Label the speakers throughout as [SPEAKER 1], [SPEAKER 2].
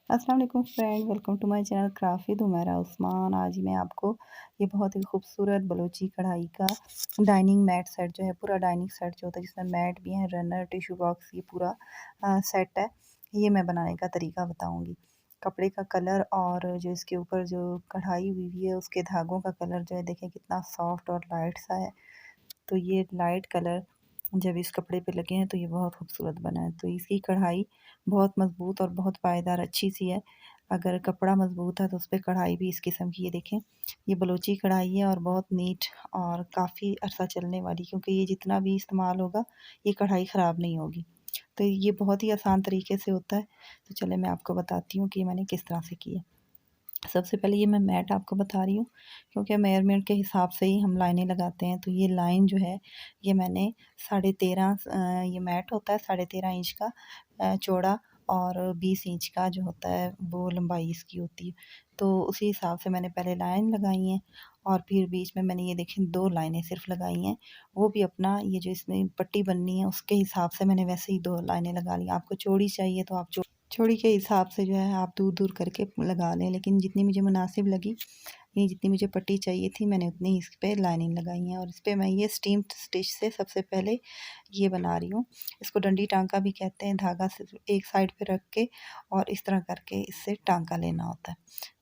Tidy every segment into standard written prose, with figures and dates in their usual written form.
[SPEAKER 1] अस्सलाम वालेकुम friend, welcome to my channel craft with Humaira Usman. आज मैं आपको ये बहुत ही खूबसूरत बलोची कढ़ाई का डाइनिंग मैट सेट जो है, पूरा डाइनिंग सेट जो होता है जिसमें मैट भी है, रनर, टिश्यू बॉक्स, ये पूरा सेट है। ये मैं बनाने का तरीका बताऊंगी। कपड़े का कलर और जो इसके ऊपर जो कढ़ाई हुई हुई है उसके धागों का कलर जो है, देखें कितना सॉफ्ट और लाइट सा है। तो ये लाइट कलर जब इस कपड़े पे लगे हैं तो ये बहुत खूबसूरत बना है। तो इसकी कढ़ाई बहुत मज़बूत और बहुत पायदार अच्छी सी है। अगर कपड़ा मज़बूत है तो उस पे कढ़ाई भी इस किस्म की, ये देखें, ये बलोची कढ़ाई है और बहुत नीट और काफ़ी अरसा चलने वाली, क्योंकि ये जितना भी इस्तेमाल होगा ये कढ़ाई ख़राब नहीं होगी। तो ये बहुत ही आसान तरीके से होता है। तो चले मैं आपको बताती हूँ कि मैंने किस तरह से किया। सबसे पहले ये मैं मैट आपको बता रही हूँ, क्योंकि मेजरमेंट के हिसाब से ही हम लाइनें लगाते हैं। तो ये लाइन जो है, ये मैंने 13.5 ये मैट होता है 13.5 इंच का चौड़ा, और 20 इंच का जो होता है वो लंबाई इसकी होती है। तो उसी हिसाब से मैंने पहले लाइन लगाई है, और फिर बीच में मैंने ये देखें 2 लाइनें सिर्फ लगाई हैं। वो भी अपना ये जो इसमें पट्टी बननी है उसके हिसाब से मैंने वैसे ही 2 लाइनें लगा ली। आपको चौड़ी चाहिए तो आप चौड़ी के हिसाब से जो है आप दूर दूर करके लगा लें, लेकिन जितनी मुझे मुनासिब लगी, ये जितनी मुझे पट्टी चाहिए थी, मैंने उतनी ही इस पे लाइनिंग लगाई है। और इस पे मैं ये स्टीम स्टिच से सबसे पहले ये बना रही हूँ। इसको डंडी टांका भी कहते हैं। धागा सिर्फ एक साइड पे रख के और इस तरह करके इससे टांका लेना होता है,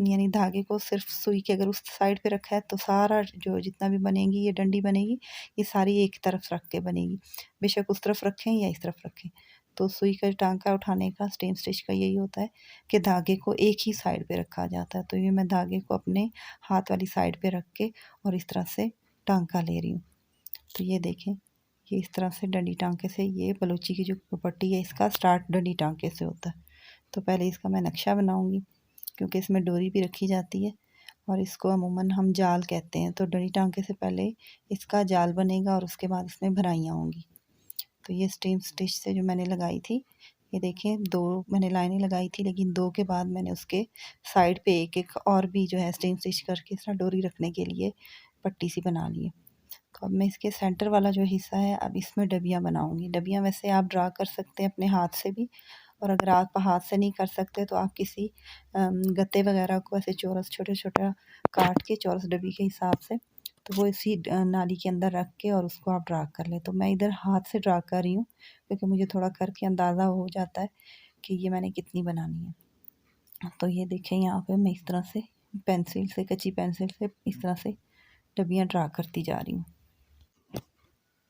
[SPEAKER 1] यानी धागे को सिर्फ सुई के अगर उस साइड पे रखा है तो सारा जो जितना भी बनेगी ये डंडी बनेगी, ये सारी एक तरफ रख के बनेगी। बेशक उस तरफ रखें या इस तरफ रखें। तो सुई का टांका उठाने का, स्टीम स्टिच का यही होता है कि धागे को एक ही साइड पे रखा जाता है। तो ये मैं धागे को अपने हाथ वाली साइड पे रख के और इस तरह से टांका ले रही हूँ। तो ये देखें, ये इस तरह से डंडी टांके से, ये बलूची की जो पट्टी है इसका स्टार्ट डंडी टांके से होता है। तो पहले इसका मैं नक्शा बनाऊंगी, क्योंकि इसमें डोरी भी रखी जाती है और इसको अमूमन हम जाल कहते हैं। तो डंडी टांके से पहले इसका जाल बनेगा और उसके बाद इसमें भराइयाँ होंगी। तो ये स्टीम स्टिच से जो मैंने लगाई थी, ये देखें 2 मैंने लाइनें लगाई थी, लेकिन 2 के बाद मैंने उसके साइड पे एक एक और भी जो है स्टीम स्टिच करके इस तरह डोरी रखने के लिए पट्टी सी बना ली है। तो अब मैं इसके सेंटर वाला जो हिस्सा है, अब इसमें डबियाँ बनाऊंगी। डबियाँ वैसे आप ड्रा कर सकते हैं अपने हाथ से भी, और अगर आप हाथ से नहीं कर सकते तो आप किसी गत्ते वगैरह को ऐसे चौरस छोटे छोटा काट के चौरस डब्बी के हिसाब से, तो वो इसी नाली के अंदर रख के और उसको आप ड्रा कर लें। तो मैं इधर हाथ से ड्रा कर रही हूँ, क्योंकि मुझे थोड़ा करके अंदाज़ा हो जाता है कि ये मैंने कितनी बनानी है। तो ये देखें, यहाँ पे मैं इस तरह से पेंसिल से, कच्ची पेंसिल से इस तरह से डब्बियाँ ड्रा करती जा रही हूँ।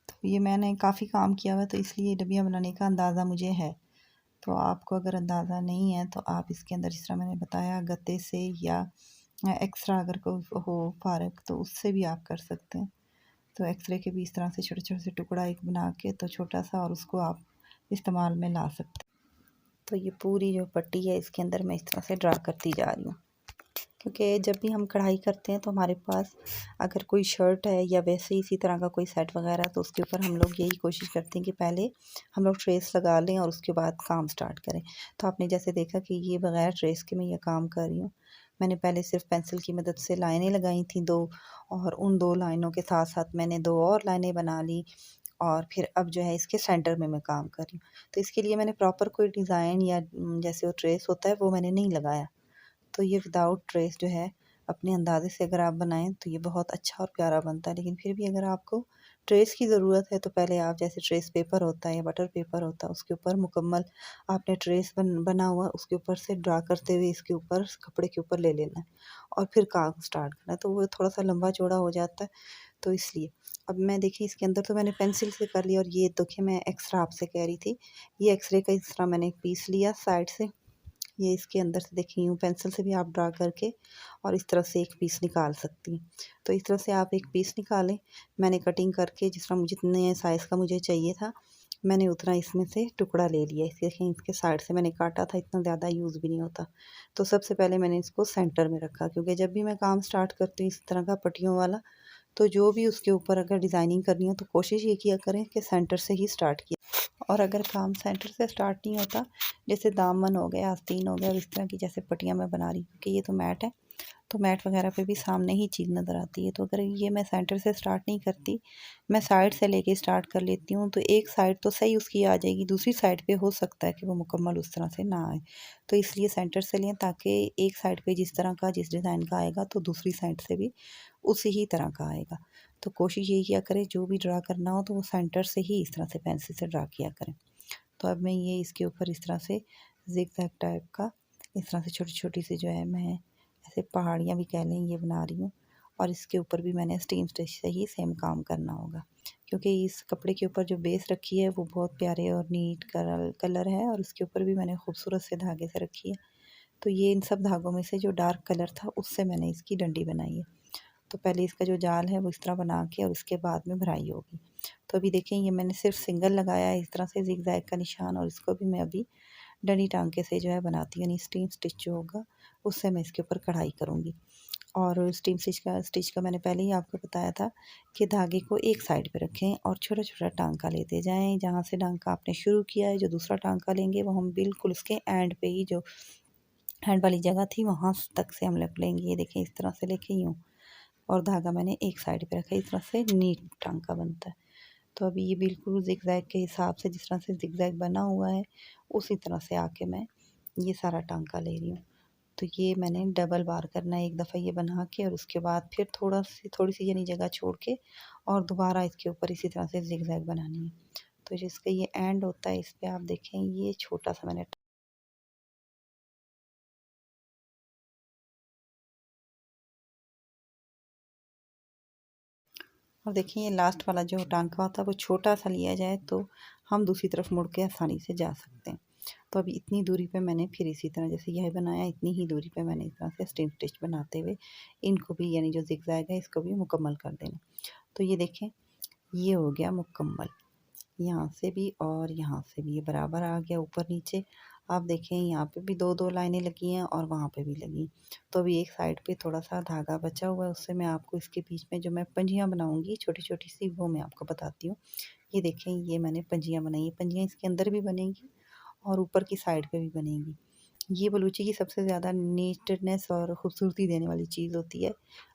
[SPEAKER 1] तो ये मैंने काफ़ी काम किया हुआ है, तो इसलिए डब्बियाँ बनाने का अंदाज़ा मुझे है। तो आपको अगर अंदाज़ा नहीं है तो आप इसके अंदर जिस तरह मैंने बताया गत्ते से या एक्स्ट्रा अगर कोई हो फारक तो उससे भी आप कर सकते हैं। तो एक्सरे के भी इस तरह से छोटे छोटे से टुकड़ा एक बना के तो छोटा सा, और उसको आप इस्तेमाल में ला सकते हैं। तो ये पूरी जो पट्टी है इसके अंदर मैं इस तरह से ड्रा करती जा रही हूँ, क्योंकि जब भी हम कढ़ाई करते हैं तो हमारे पास अगर कोई शर्ट है या वैसे इसी तरह का कोई सेट वगैरह, तो उसके ऊपर हम लोग यही कोशिश करते हैं कि पहले हम लोग ट्रेस लगा लें और उसके बाद काम स्टार्ट करें। तो आपने जैसे देखा कि ये बगैर ट्रेस के मैं ये काम कर रही हूँ। मैंने पहले सिर्फ पेंसिल की मदद से लाइनें लगाई थी 2, और उन 2 लाइनों के साथ साथ मैंने 2 और लाइनें बना ली, और फिर अब जो है इसके सेंटर में मैं काम कर रही हूँ। तो इसके लिए मैंने प्रॉपर कोई डिज़ाइन या जैसे वो ट्रेस होता है वो मैंने नहीं लगाया। तो ये विदाउट ट्रेस जो है, अपने अंदाज़े से अगर आप बनाएं तो ये बहुत अच्छा और प्यारा बनता है। लेकिन फिर भी अगर आपको ट्रेस की ज़रूरत है तो पहले आप जैसे ट्रेस पेपर होता है या बटर पेपर होता है उसके ऊपर मुकम्मल आपने ट्रेस बना हुआ उसके ऊपर से ड्रा करते हुए इसके ऊपर कपड़े के ऊपर ले लेना है, और फिर काम स्टार्ट करना है। तो वो थोड़ा सा लंबा चौड़ा हो जाता है, तो इसलिए अब मैं देखिए इसके अंदर तो मैंने पेंसिल से कर लिया। और ये देखिए मैं एक्स्ट्रा आपसे कह रही थी, ये एक्सरे का इस तरह मैंने एक पीस लिया साइड से, ये इसके अंदर से देखिए यूँ पेंसिल से भी आप ड्रा करके और इस तरह से एक पीस निकाल सकती हैं। तो इस तरह से आप एक पीस निकालें। मैंने कटिंग करके जिस तरह मुझे जितने साइज़ का मुझे चाहिए था, मैंने उतना इसमें से टुकड़ा ले लिया। इसे देखें, इसके साइड से मैंने काटा था, इतना ज़्यादा यूज़ भी नहीं होता। तो सबसे पहले मैंने इसको सेंटर में रखा, क्योंकि जब भी मैं काम स्टार्ट करती हूँ इस तरह का पट्टियों वाला, तो जो भी उसके ऊपर अगर डिज़ाइनिंग करनी हो तो कोशिश ये किया करें कि सेंटर से ही स्टार्ट किया। और अगर काम सेंटर से स्टार्ट नहीं होता, जैसे दामन हो गया, आस्तीन हो गया, और इस तरह की जैसे पट्टियाँ मैं बना रही हूँ, क्योंकि ये तो मैट है तो मैट वगैरह पे भी सामने ही चीज़ नज़र आती है। तो अगर ये मैं सेंटर से स्टार्ट नहीं करती, मैं साइड से लेके स्टार्ट कर लेती हूँ, तो एक साइड तो सही उसकी आ जाएगी, दूसरी साइड पे हो सकता है कि वो मुकम्मल उस तरह से ना आए। तो इसलिए सेंटर से लें ताकि एक साइड पे जिस तरह का जिस डिज़ाइन का आएगा तो दूसरी साइड से भी उसी ही तरह का आएगा। तो कोशिश यही किया करें जो भी ड्रा करना हो तो वो सेंटर से ही इस तरह से पेंसिल से ड्रा किया करें। तो अब मैं ये इसके ऊपर इस तरह से ज़िगज़ैग टाइप का इस तरह से छोटी-छोटी सी जो है मैं ऐसे पहाड़ियाँ भी कह लें ये बना रही हूँ। और इसके ऊपर भी मैंने स्टीम स्टिच से ही सेम काम करना होगा, क्योंकि इस कपड़े के ऊपर जो बेस रखी है वो बहुत प्यारे और नीट कलर है और उसके ऊपर भी मैंने खूबसूरत से धागे से रखी है। तो ये इन सब धागों में से जो डार्क कलर था उससे मैंने इसकी डंडी बनाई है। तो पहले इसका जो जाल है वो इस तरह बना के और उसके बाद में भराई होगी। तो अभी देखें ये मैंने सिर्फ सिंगल लगाया है इस तरह से ज़िगज़ैग का निशान, और इसको भी मैं अभी डंडी टांके से जो है बनाती हूँ, यानी स्टीम स्टिच जो होगा उससे मैं इसके ऊपर कढ़ाई करूँगी। और स्टिच का मैंने पहले ही आपको बताया था कि धागे को एक साइड पे रखें और छोटा-छोटा टाँका लेते जाएँ। जहाँ से टाँका आपने शुरू किया है, जो दूसरा टाँका लेंगे वो हम बिल्कुल उसके एंड पे ही, जो हैंड वाली जगह थी वहाँ तक से हम रख लेंगे। ये देखें इस तरह से लेके यूँ, और धागा मैंने एक साइड पे रखा है। इस तरह से नीट टाँका बनता है। तो अभी ये बिल्कुल ज़िगज़ैग के हिसाब से जिस तरह से ज़िगज़ैग बना हुआ है उसी तरह से आके मैं ये सारा टाँका ले रही हूँ। तो ये मैंने डबल बार करना है, एक दफ़ा ये बना के और उसके बाद फिर थोड़ी-सी यानी जगह छोड़ के और दोबारा इसके ऊपर इसी तरह से ज़िगज़ैग बनानी है। तो जिसका ये एंड होता है इस पे आप देखें ये छोटा-सा मैंने, और देखिए ये लास्ट वाला जो टाँका होता है वो छोटा-सा लिया जाए तो हम दूसरी तरफ मुड़ के आसानी से जा सकते हैं। तो अभी इतनी दूरी पे मैंने फिर इसी तरह जैसे यह बनाया इतनी ही दूरी पे मैंने इस तरह से स्ट्रिंग स्टिच बनाते हुए इनको भी यानी जो ज़िगज़ैग है इसको भी मुकम्मल कर देना। तो ये देखें ये हो गया मुकम्मल। यहाँ से भी और यहाँ से भी ये बराबर आ गया ऊपर नीचे। आप देखें यहाँ पे भी 2-2 लाइनें लगी हैं और वहाँ पे भी लगी। तो अभी एक साइड पे थोड़ा-सा धागा बचा हुआ है उससे मैं आपको इसके बीच में जो मैं पंजियाँ बनाऊँगी छोटी-छोटी सी वो मैं आपको बताती हूँ। ये देखें ये मैंने पंजियाँ बनाई हैं, पंजियाँ इसके अंदर भी बनेंगी और ऊपर की साइड पे भी बनेंगी। ये बलूची की सबसे ज़्यादा नीटनेस और खूबसूरती देने वाली चीज़ होती है।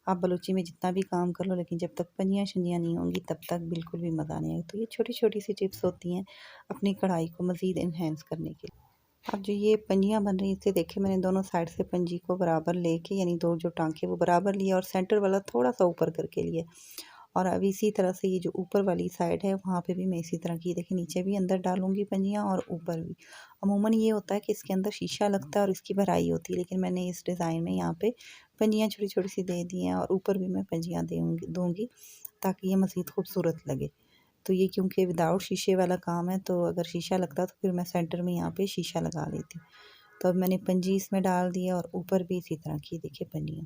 [SPEAKER 1] आप बलूची में जितना भी काम कर लो लेकिन जब तक पंजियाँ-शंजियाँ नहीं होंगी तब तक बिल्कुल भी मज़ा नहीं आएगा। तो ये छोटी-छोटी सी टिप्स होती हैं अपनी कढ़ाई को मज़ीद एनहांस करने के लिए। अब जो ये पंजियाँ बन रही थी देखिए मैंने दोनों साइड से पंजी को बराबर लेके यानी 2 जो टाँके वो बराबर लिए और सेंटर वाला थोड़ा-सा ऊपर करके लिए। और अब इसी तरह से ये जो ऊपर वाली साइड है वहाँ पे भी मैं इसी तरह की देखिए नीचे भी अंदर डालूँगी पंजियाँ और ऊपर भी। अमूमन ये होता है कि इसके अंदर शीशा लगता है और इसकी भराई होती है, लेकिन मैंने इस डिज़ाइन में यहाँ पे पंजियाँ छोटी-छोटी सी दे दी हैं और ऊपर भी मैं पंजियाँ दूँगी ताकि ये मज़ीद खूबसूरत लगे। तो ये क्योंकि विदाउट शीशे वाला काम है तो अगर शीशा लगता तो फिर मैं सेंटर में यहाँ पे शीशा लगा लेती। तो अब मैंने पंजी इसमें डाल दिया और ऊपर भी इसी तरह की देखिए पंजियाँ।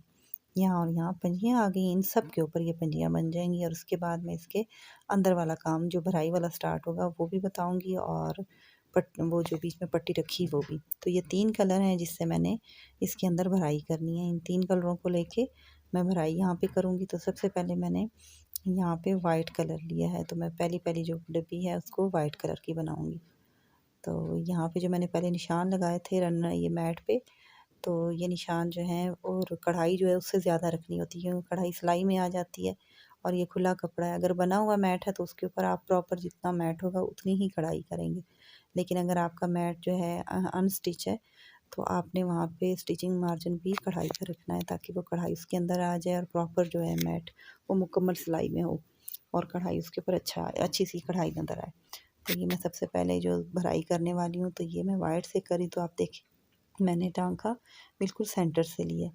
[SPEAKER 1] यहाँ और यहाँ पंजियाँ आ गई, इन सब के ऊपर ये पंजियाँ बन जाएँगी और उसके बाद मैं इसके अंदर वाला काम जो भराई वाला स्टार्ट होगा वो भी बताऊँगी और वो जो बीच में पट्टी रखी वो भी। तो ये 3 कलर हैं जिससे मैंने इसके अंदर भराई करनी है। इन 3 कलरों को लेके मैं भराई यहाँ पे करूँगी। तो सबसे पहले मैंने यहाँ पे वाइट कलर लिया है, तो मैं पहली-पहली जो डब्बी है उसको वाइट कलर की बनाऊँगी। तो यहाँ पे जो मैंने पहले निशान लगाए थे ये मैट पे, तो ये निशान जो हैं और कढ़ाई जो है उससे ज़्यादा रखनी होती है क्योंकि कढ़ाई सिलाई में आ जाती है और ये खुला कपड़ा है। अगर बना हुआ मैट है तो उसके ऊपर आप प्रॉपर जितना मैट होगा उतनी ही कढ़ाई करेंगे। लेकिन अगर आपका मैट जो है अनस्टिच है तो आपने वहाँ पे स्टिचिंग मार्जिन भी कढ़ाई का रखना है ताकि वो कढ़ाई उसके अंदर आ जाए और प्रॉपर जो है मैट वो मुकम्मल सिलाई में हो और कढ़ाई उसके ऊपर अच्छी सी कढ़ाई नज़र आए। तो ये मैं सबसे पहले जो भराई करने वाली हूँ तो ये मैं वाइट से करी, तो आप देखिए मैंने टाँका बिल्कुल सेंटर से लिया।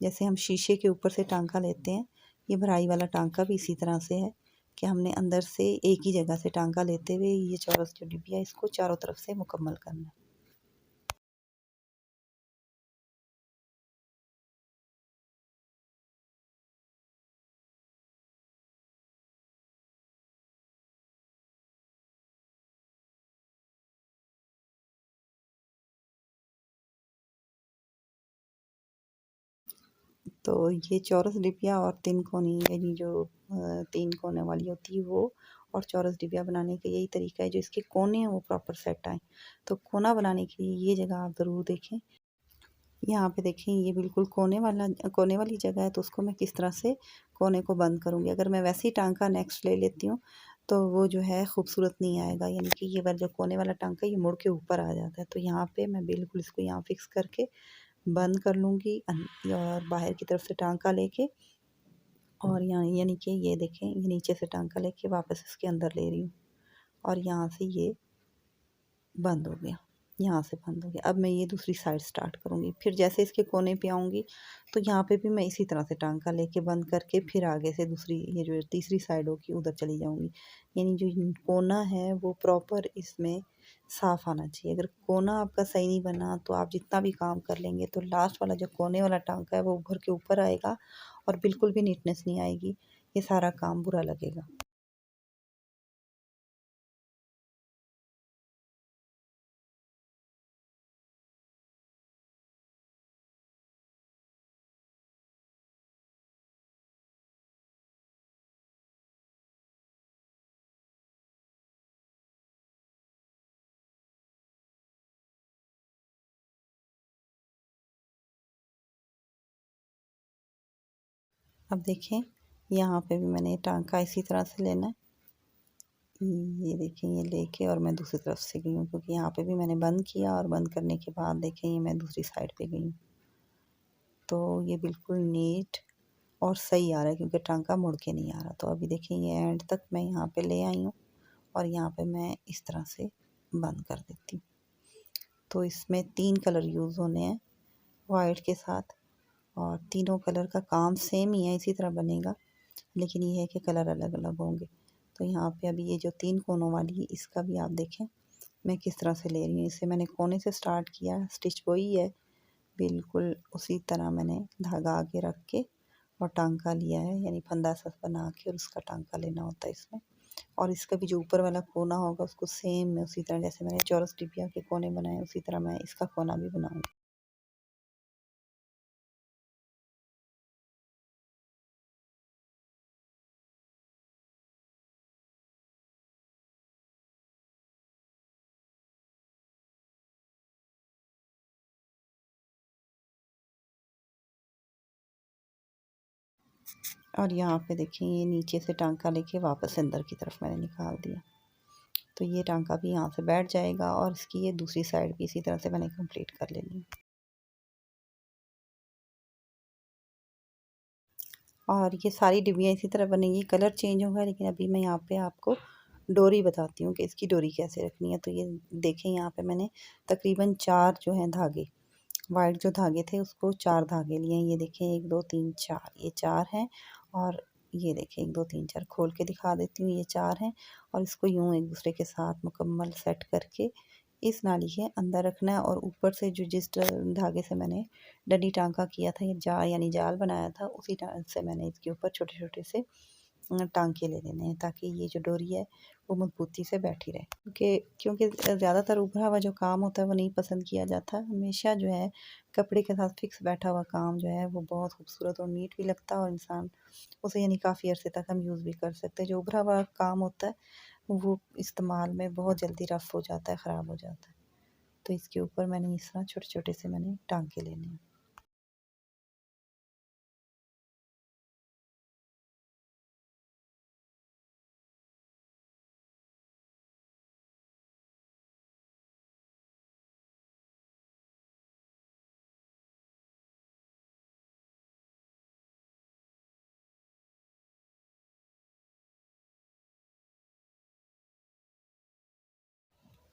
[SPEAKER 1] जैसे हम शीशे के ऊपर से टाँका लेते हैं, ये भराई वाला टाँका भी इसी तरह से है कि हमने अंदर से एक ही जगह से टाँका लेते हुए ये चौरस जो डिब्बी है इसको चारों तरफ से मुकम्मल करना है। तो ये चौरस डिबिया और 3 कोनी यानी जो 3 कोने वाली होती है वो और चौरस डिबिया बनाने का यही तरीका है, जो इसके कोने हैं वो प्रॉपर सेट आएँ। तो कोना बनाने के लिए ये जगह आप ज़रूर देखें। यहाँ पे देखें ये बिल्कुल कोने वाली जगह है, तो उसको मैं किस तरह से कोने को बंद करूँगी। अगर मैं वैसे ही टांका नेक्स्ट ले लेती हूँ तो वो जो है खूबसूरत नहीं आएगा, यानी कि ये वाला जो कोने वाला टांका ये मुड़ के ऊपर आ जाता है। तो यहाँ पे मैं बिल्कुल इसको यहाँ फिक्स करके बंद कर लूँगी और बाहर की तरफ से टांका लेके, और यहाँ यानी कि ये देखें ये नीचे से टांका लेके वापस इसके अंदर ले रही हूँ और यहाँ से ये बंद हो गया, यहाँ से बंद हो गया। अब मैं ये दूसरी साइड स्टार्ट करूँगी। फिर जैसे इसके कोने पे आऊँगी तो यहाँ पे भी मैं इसी तरह से टांका लेके बंद करके फिर आगे से दूसरी ये जो तीसरी साइड होगी उधर चली जाऊँगी। यानी जो ये कोना है वो प्रॉपर इसमें साफ़ आना चाहिए। अगर कोना आपका सही नहीं बना तो आप जितना भी काम कर लेंगे तो लास्ट वाला जो कोने वाला टांका है वो उभर के ऊपर आएगा और बिल्कुल भी नीटनेस नहीं आएगी। ये सारा काम बुरा लगेगा। अब देखें यहाँ पे भी मैंने टांका इसी तरह से लेना है। ये देखें ये लेके और मैं दूसरी तरफ से गई हूँ, क्योंकि यहाँ पे भी मैंने बंद किया और बंद करने के बाद देखें ये मैं दूसरी साइड पे गई हूँ। तो ये बिल्कुल नीट और सही आ रहा है, क्योंकि टांका मुड़ के नहीं आ रहा। तो अभी देखें ये एंड तक मैं यहाँ पे ले आई हूँ और यहाँ पे मैं इस तरह से बंद कर देती हूँ। तो इसमें 3 कलर यूज़ होने हैं वाइट के साथ, और तीनों कलर का काम सेम ही है, इसी तरह बनेगा, लेकिन ये है कि कलर अलग अलग होंगे। तो यहाँ पे अभी ये जो 3 कोनों वाली है इसका भी आप देखें मैं किस तरह से ले रही हूँ। इसे मैंने कोने से स्टार्ट किया, स्टिच वही है, बिल्कुल उसी तरह मैंने धागा आगे रख के और टांका लिया है, यानी फंदा सा बना के और उसका टांका लेना होता है इसमें। और इसका भी जो ऊपर वाला कोना होगा उसको सेम मैं उसी तरह, जैसे मैंने चौरस डिबिया के कोने बनाए उसी तरह मैं इसका कोना भी बनाऊँगी। और यहाँ पे देखिए ये नीचे से टांका लेके वापस अंदर की तरफ मैंने निकाल दिया। तो ये टांका भी यहाँ से बैठ जाएगा और इसकी ये दूसरी साइड भी इसी तरह से मैंने कंप्लीट कर लेनी है। और ये सारी डिब्बियाँ इसी तरह बनेंगी, कलर चेंज होगा, लेकिन अभी मैं यहाँ पे आपको डोरी बताती हूँ कि इसकी डोरी कैसे रखनी है। तो ये देखें यहाँ पे मैंने तकरीबन 4 जो हैं धागे, वाइट जो धागे थे उसको 4 धागे लिए हैं। ये देखें 1 2 3 4, ये 4 हैं, और ये देखें 1 2 3 4 खोल के दिखा देती हूँ, ये 4 हैं। और इसको यूँ एक दूसरे के साथ मुकम्मल सेट करके इस नाली के अंदर रखना है, और ऊपर से जो जिस धागे से मैंने डंडी टांका किया था, ये यानी जाल बनाया था, उसी से मैंने इसके ऊपर छोटे छोटे से टांके ले लेने हैं, ताकि ये जो डोरी है वो मजबूती से बैठी रहे। क्योंकि ज़्यादातर उभरा हुआ जो काम होता है वो नहीं पसंद किया जाता। हमेशा जो है कपड़े के साथ फिक्स बैठा हुआ काम जो है वो बहुत खूबसूरत और नीट भी लगता है, और इंसान उसे यानी काफ़ी अरसे तक हम यूज़ भी कर सकते हैं। जो उभरा हुआ काम होता है वो इस्तेमाल में बहुत जल्दी रफ़ हो जाता है, ख़राब हो जाता है। तो इसके ऊपर मैंने इस तरह छोटे-छोटे से मैंने टाँके लेने हैं।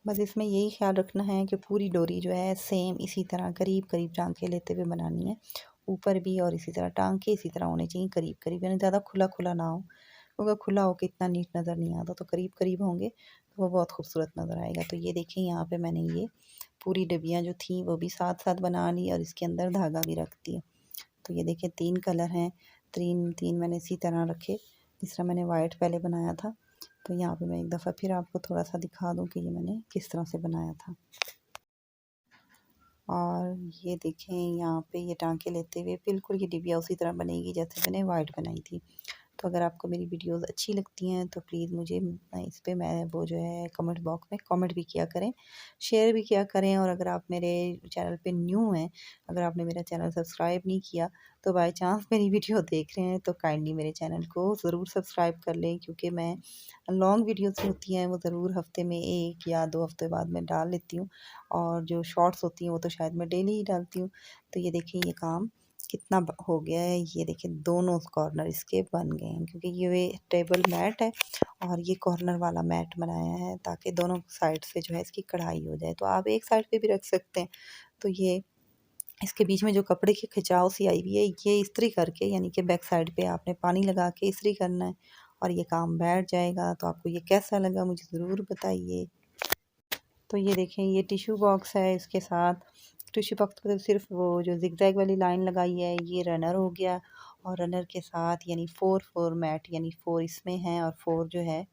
[SPEAKER 1] बस इसमें यही ख़्याल रखना है कि पूरी डोरी जो है सेम इसी तरह करीब-करीब टाँके लेते हुए बनानी है। ऊपर भी और इसी तरह टाँके इसी तरह होने चाहिए करीब-करीब, यानी ज़्यादा खुला-खुला ना हो। क्योंकि खुला हो के इतना नीट नज़र नहीं आता, तो करीब-करीब होंगे तो वो बहुत खूबसूरत नज़र आएगा। तो ये देखिए यहाँ पे मैंने ये पूरी डब्बियाँ जो थी वो भी साथ-साथ बना ली और इसके अंदर धागा भी रख दिया। तो ये देखिए 3 कलर हैं, 3 मैंने इसी तरह रखे। तीसरा मैंने वाइट पहले बनाया था। तो यहाँ पे मैं एक दफ़ा फिर आपको थोड़ा-सा दिखा दूँ कि ये मैंने किस तरह से बनाया था। और ये देखें यहाँ पे ये टाँके लेते हुए बिल्कुल ये डिबिया उसी तरह बनेगी जैसे मैंने वाइट बनाई थी। तो अगर आपको मेरी वीडियोस अच्छी लगती हैं तो प्लीज़ मुझे इस पे मैं वो जो है कमेंट बॉक्स में कमेंट भी किया करें, शेयर भी किया करें। और अगर आप मेरे चैनल पे न्यू हैं, अगर आपने मेरा चैनल सब्सक्राइब नहीं किया तो बाय चांस मेरी वीडियो देख रहे हैं तो काइंडली मेरे चैनल को ज़रूर सब्सक्राइब कर लें, क्योंकि मैं लॉन्ग वीडियोस होती हैं वो ज़रूर हफ़्ते में 1 या 2 हफ़्ते बाद मैं डाल लेती हूँ, और जो शॉर्ट्स होती हैं वो तो शायद मैं डेली ही डालती हूँ। तो ये देखिए ये काम कितना हो गया है, ये देखिए दोनों कॉर्नर इसके बन गए हैं, क्योंकि ये टेबल मैट है और ये कॉर्नर वाला मैट बनाया है ताकि दोनों साइड से जो है इसकी कढ़ाई हो जाए। तो आप एक साइड पे भी रख सकते हैं। तो ये इसके बीच में जो कपड़े की खिंचाव सी आई हुई है, ये इस्त्री करके यानी कि बैक साइड पे आपने पानी लगा के इस्त्री करना है और ये काम बैठ जाएगा। तो आपको ये कैसा लगा मुझे ज़रूर बताइए। तो ये देखें ये टिश्यू बॉक्स है, इसके साथ टिश्यू बॉक्स पे सिर्फ वो जो ज़िगज़ैग वाली लाइन लगाई है, ये रनर हो गया। और रनर के साथ यानी 4 मैट यानी 4 इसमें हैं और 4 जो है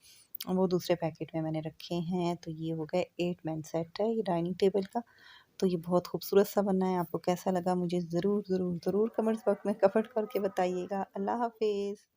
[SPEAKER 1] वो दूसरे पैकेट में मैंने रखे हैं। तो ये हो गए 8 मैन सेट है ये डाइनिंग टेबल का। तो ये बहुत खूबसूरत सा बना है। आपको कैसा लगा मुझे ज़रूर कमेंट्स बॉक्स में कमेंट करके बताइएगा। अल्लाह हाफ़िज़।